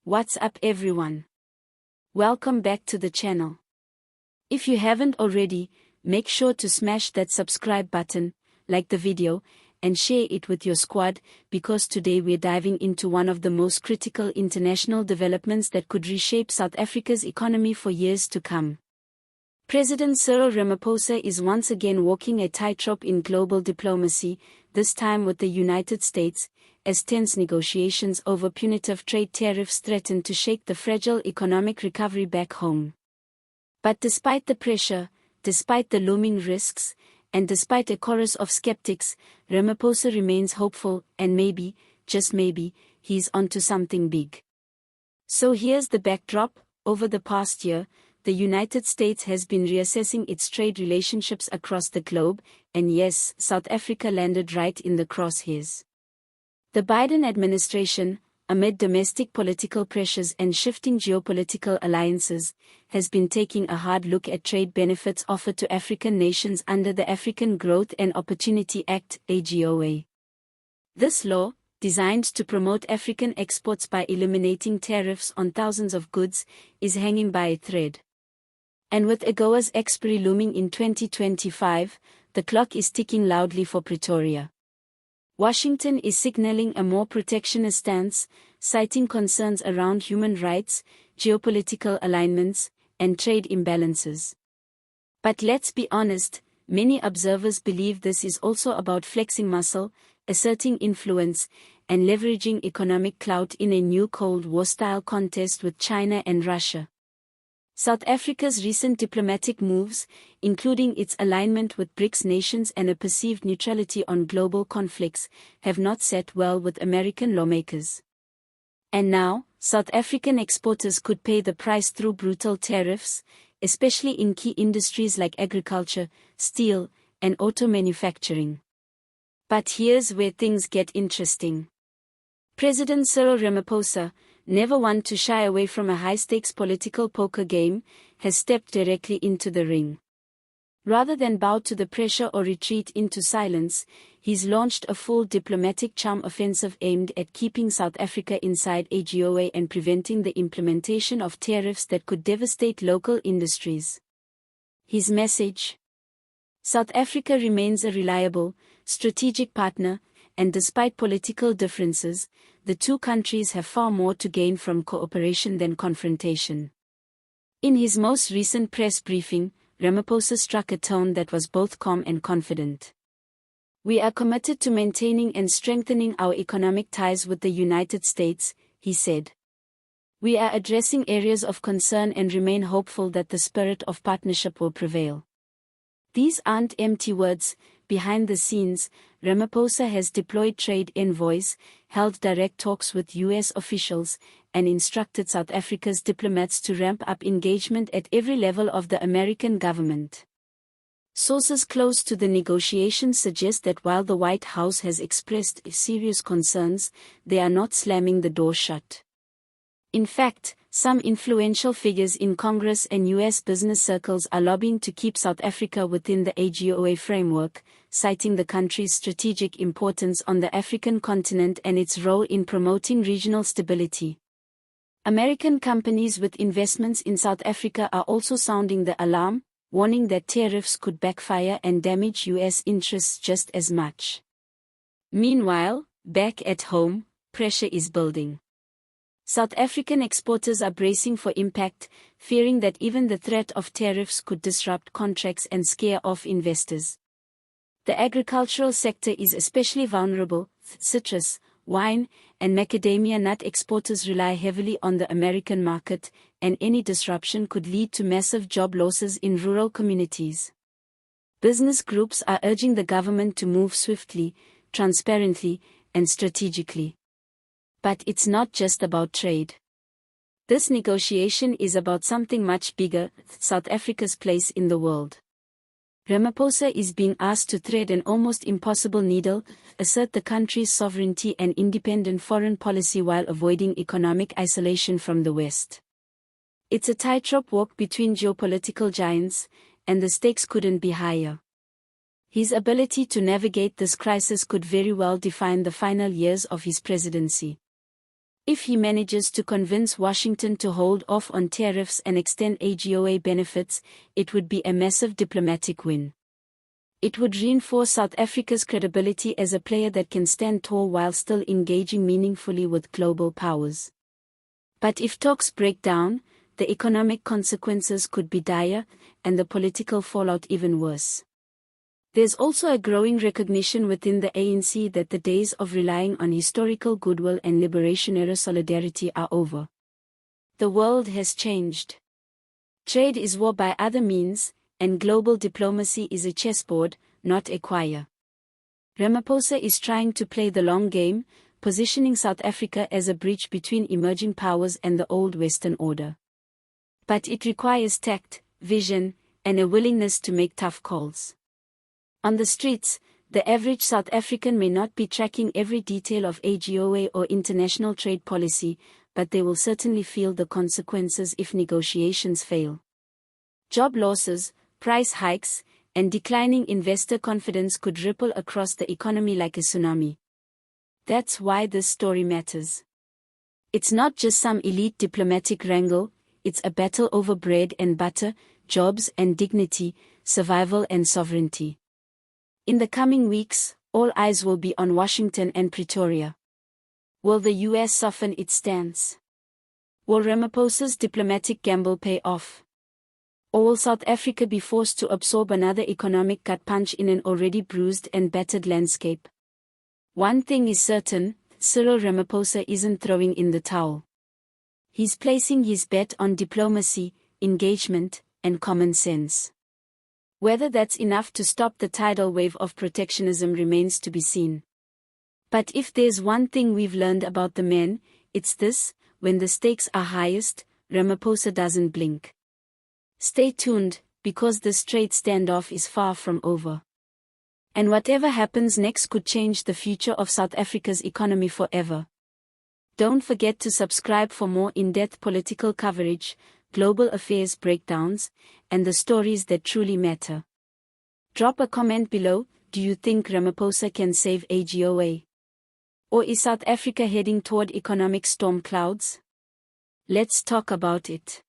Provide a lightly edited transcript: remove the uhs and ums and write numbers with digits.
What's up everyone? Welcome back to the channel. If you haven't already, make sure to smash that subscribe button, like the video, and share it with your squad, because today we're diving into one of the most critical international developments that could reshape South Africa's economy for years to come. President Cyril Ramaphosa is once again walking a tightrope in global diplomacy, this time with the United States, as tense negotiations over punitive trade tariffs threaten to shake the fragile economic recovery back home. But despite the pressure, despite the looming risks, and despite a chorus of skeptics, Ramaphosa remains hopeful, and maybe, just maybe, he's onto something big. So here's the backdrop. Over the past year, the United States has been reassessing its trade relationships across the globe, and yes, South Africa landed right in the crosshairs. The Biden administration, amid domestic political pressures and shifting geopolitical alliances, has been taking a hard look at trade benefits offered to African nations under the African Growth and Opportunity Act (AGOA). This law, designed to promote African exports by eliminating tariffs on thousands of goods, is hanging by a thread. And with AGOA's expiry looming in 2025, the clock is ticking loudly for Pretoria. Washington is signaling a more protectionist stance, citing concerns around human rights, geopolitical alignments, and trade imbalances. But let's be honest, many observers believe this is also about flexing muscle, asserting influence, and leveraging economic clout in a new Cold War-style contest with China and Russia. South Africa's recent diplomatic moves, including its alignment with BRICS nations and a perceived neutrality on global conflicts, have not sat well with American lawmakers. And now, South African exporters could pay the price through brutal tariffs, especially in key industries like agriculture, steel, and auto manufacturing. But here's where things get interesting. President Cyril Ramaphosa, never one to shy away from a high-stakes political poker game, has stepped directly into the ring. Rather than bow to the pressure or retreat into silence, he's launched a full diplomatic charm offensive aimed at keeping South Africa inside AGOA and preventing the implementation of tariffs that could devastate local industries. His message: South Africa remains a reliable, strategic partner, and despite political differences, the two countries have far more to gain from cooperation than confrontation. In his most recent press briefing, Ramaphosa struck a tone that was both calm and confident. "We are committed to maintaining and strengthening our economic ties with the United States," he said. "We are addressing areas of concern and remain hopeful that the spirit of partnership will prevail." These aren't empty words. Behind the scenes, Ramaphosa has deployed trade envoys, held direct talks with U.S. officials, and instructed South Africa's diplomats to ramp up engagement at every level of the American government. Sources close to the negotiations suggest that while the White House has expressed serious concerns, they are not slamming the door shut. In fact, some influential figures in Congress and U.S. business circles are lobbying to keep South Africa within the AGOA framework, citing the country's strategic importance on the African continent and its role in promoting regional stability. American companies with investments in South Africa are also sounding the alarm, warning that tariffs could backfire and damage U.S. interests just as much. Meanwhile, back at home, pressure is building. South African exporters are bracing for impact, fearing that even the threat of tariffs could disrupt contracts and scare off investors. The agricultural sector is especially vulnerable. Citrus, wine, and macadamia nut exporters rely heavily on the American market, and any disruption could lead to massive job losses in rural communities. Business groups are urging the government to move swiftly, transparently, and strategically. But it's not just about trade. This negotiation is about something much bigger: South Africa's place in the world. Ramaphosa is being asked to thread an almost impossible needle, assert the country's sovereignty and independent foreign policy while avoiding economic isolation from the West. It's a tightrope walk between geopolitical giants, and the stakes couldn't be higher. His ability to navigate this crisis could very well define the final years of his presidency. If he manages to convince Washington to hold off on tariffs and extend AGOA benefits, it would be a massive diplomatic win. It would reinforce South Africa's credibility as a player that can stand tall while still engaging meaningfully with global powers. But if talks break down, the economic consequences could be dire, and the political fallout even worse. There's also a growing recognition within the ANC that the days of relying on historical goodwill and liberation-era solidarity are over. The world has changed. Trade is war by other means, and global diplomacy is a chessboard, not a choir. Ramaphosa is trying to play the long game, positioning South Africa as a bridge between emerging powers and the old Western order. But it requires tact, vision, and a willingness to make tough calls. On the streets, the average South African may not be tracking every detail of AGOA or international trade policy, but they will certainly feel the consequences if negotiations fail. Job losses, price hikes, and declining investor confidence could ripple across the economy like a tsunami. That's why this story matters. It's not just some elite diplomatic wrangle, it's a battle over bread and butter, jobs and dignity, survival and sovereignty. In the coming weeks, all eyes will be on Washington and Pretoria. Will the US soften its stance? Will Ramaphosa's diplomatic gamble pay off? Or will South Africa be forced to absorb another economic gut punch in an already bruised and battered landscape? One thing is certain, Cyril Ramaphosa isn't throwing in the towel. He's placing his bet on diplomacy, engagement, and common sense. Whether that's enough to stop the tidal wave of protectionism remains to be seen. But if there's one thing we've learned about the man, it's this: when the stakes are highest, Ramaphosa doesn't blink. Stay tuned, because this trade standoff is far from over. And whatever happens next could change the future of South Africa's economy forever. Don't forget to subscribe for more in-depth political coverage, global affairs breakdowns, and the stories that truly matter. Drop a comment below. Do you think Ramaphosa can save AGOA? Or is South Africa heading toward economic storm clouds? Let's talk about it.